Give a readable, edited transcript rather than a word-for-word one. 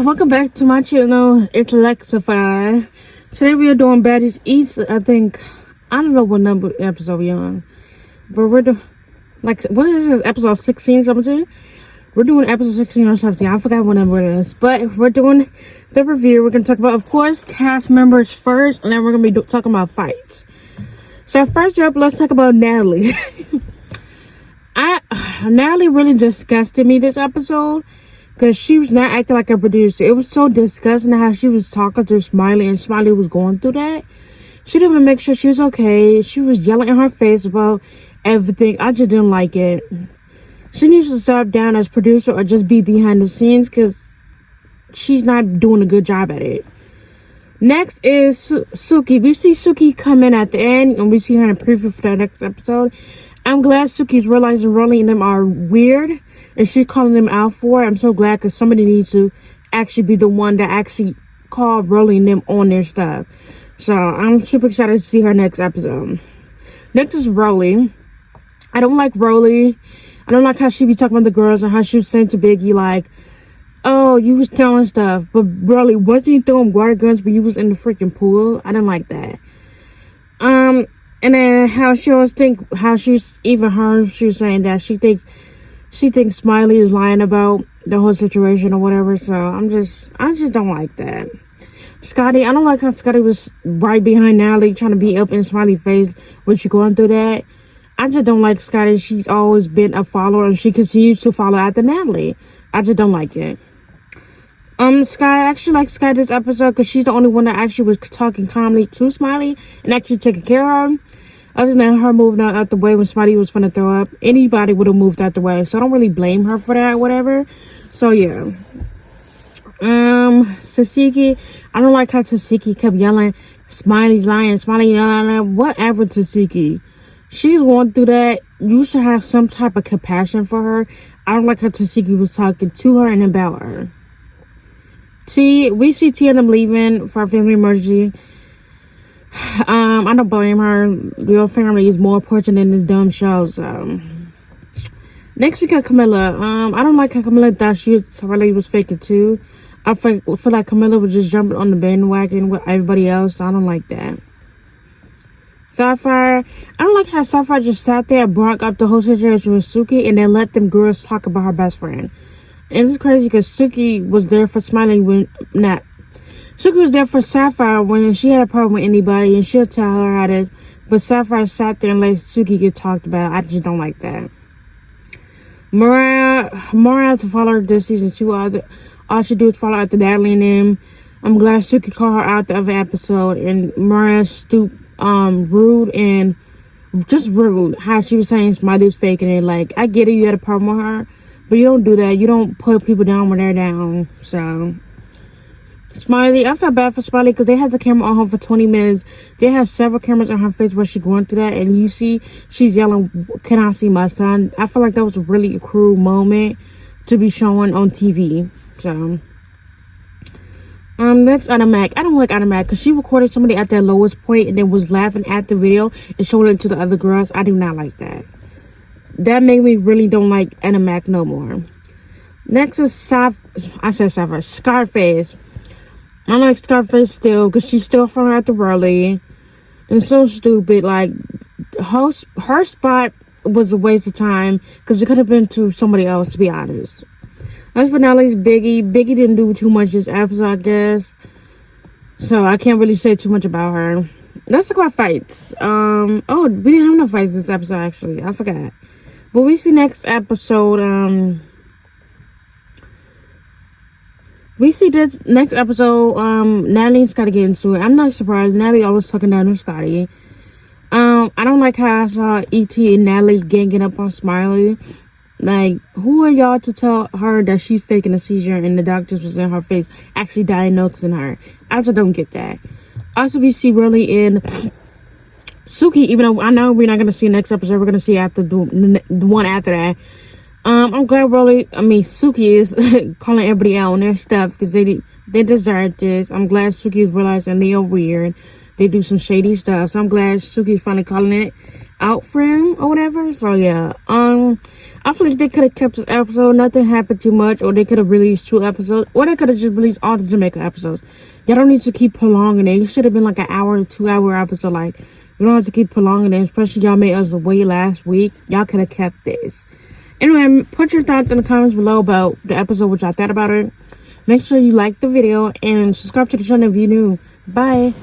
Welcome back to my channel. It's Lexify. Today we are doing Baddies East. I don't know what number episode we're on, but we're doing, what is this, episode 16, 17? We're doing episode 16 or 17. I forgot what number it is, but we're doing the review. We're going to talk about, of course, cast members first, and then we're going to be talking about fights. So first up, let's talk about Natalie. Natalie really disgusted me this episode. Because she was not acting like a producer. It was so disgusting how she was talking to Smiley and Smiley was going through that. She didn't even make sure she was okay. She was yelling in her face about everything. I just didn't like it. She needs to step down as producer or just be behind the scenes because she's not doing a good job at it. Next is Suki. We see Suki come in at the end and we see her in a preview for the next episode. I'm glad Suki's realizing Rolly and them are weird and she's calling them out for it. I'm so glad because somebody needs to actually be the one that actually called Rolly and them on their stuff. So I'm super excited to see her next episode. Next is Rolly. I don't like Rolly. I don't like how she be talking about the girls and how she was saying to Biggie like, oh, you was telling stuff. But Rolly, wasn't you throwing water guns when you was in the freaking pool? I didn't like that. And then how she always she was saying that she thinks Smiley is lying about the whole situation or whatever. So I just don't like that. Scotty, I don't like how Scotty was right behind Natalie trying to be up in Smiley's face when she going through that. I just don't like Scotty. She's always been a follower and she continues to follow after Natalie. I just don't like it. I actually like Sky this episode because she's the only one that actually was talking calmly to Smiley and actually taking care of her. Other than her moving out the way when Smiley was finna throw up, anybody would have moved out the way. So I don't really blame her for that or whatever. So yeah. Tasiki, I don't like how Tasiki kept yelling, Smiley's lying, Smiley yelling, whatever Tasiki. She's going through that. You should have some type of compassion for her. I don't like how Tasiki was talking to her and about her. We see T and them leaving for a family emergency. I don't blame her. Your family is more important than this dumb show. So next we got Camilla. I don't like how Camilla thought somebody was faking too. I feel like Camilla was just jumping on the bandwagon with everybody else. So I don't like that. Sapphire, I don't like how Sapphire just sat there and brought up the whole situation with Suki and then let them girls talk about her best friend. And it's crazy because Suki was there for Smiley Suki was there for Sapphire when she had a problem with anybody and she'll tell her how to, but Sapphire sat there and let Suki get talked about. I just don't like that. Mariah has to follow her this season too. All she do is follow after Natalie and them. I'm glad Suki called her out the other episode and Mariah rude and just rude how she was saying Smiley's faking it. Like, I get it, you had a problem with her, but you don't do that. You don't put people down when they're down. So Smiley, I felt bad for Smiley because they had the camera on her for 20 minutes. They had several cameras on her face where she's going through that. And you see, she's yelling, can I see my son? I feel like that was a really cruel moment to be showing on TV. So, next, Anna Mac. I don't like Anna Mac because she recorded somebody at their lowest point and then was laughing at the video and showing it to the other girls. I do not like that. That made me really don't like Anna Mac no more. Next is Scarface. I like Scarface still because she's still from after Rolly. And so stupid. Like, her spot was a waste of time because it could have been to somebody else, to be honest. Last but not least, Biggie. Biggie didn't do too much this episode, I guess. So I can't really say too much about her. Let's talk about fights. We didn't have no fights this episode, actually. I forgot. But we see next episode, Natalie's got to get into it. I'm not surprised. Natalie always talking down to Scotty. I don't like how I saw E.T. and Natalie ganging up on Smiley. Like, who are y'all to tell her that she's faking a seizure and the doctors was in her face actually diagnosing her? I just don't get that. Also, we see Rolly in Suki, even though I know we're not going to see next episode. We're going to see after the one after that. I'm glad Suki is calling everybody out on their stuff because they deserve this. I'm glad Suki is realizing they are weird. They do some shady stuff. So I'm glad Suki's finally calling it out for him or whatever. So yeah, I feel like they could have kept this episode. Nothing happened too much, or they could have released 2 episodes, or they could have just released all the Jamaica episodes. Y'all don't need to keep prolonging it. It should have been like an hour, 2 hour episode. Like, you don't have to keep prolonging it, especially y'all made us wait last week. Y'all could have kept this. Anyway, put your thoughts in the comments below about the episode, what y'all thought about it. Make sure you like the video and subscribe to the channel if you're new. Bye.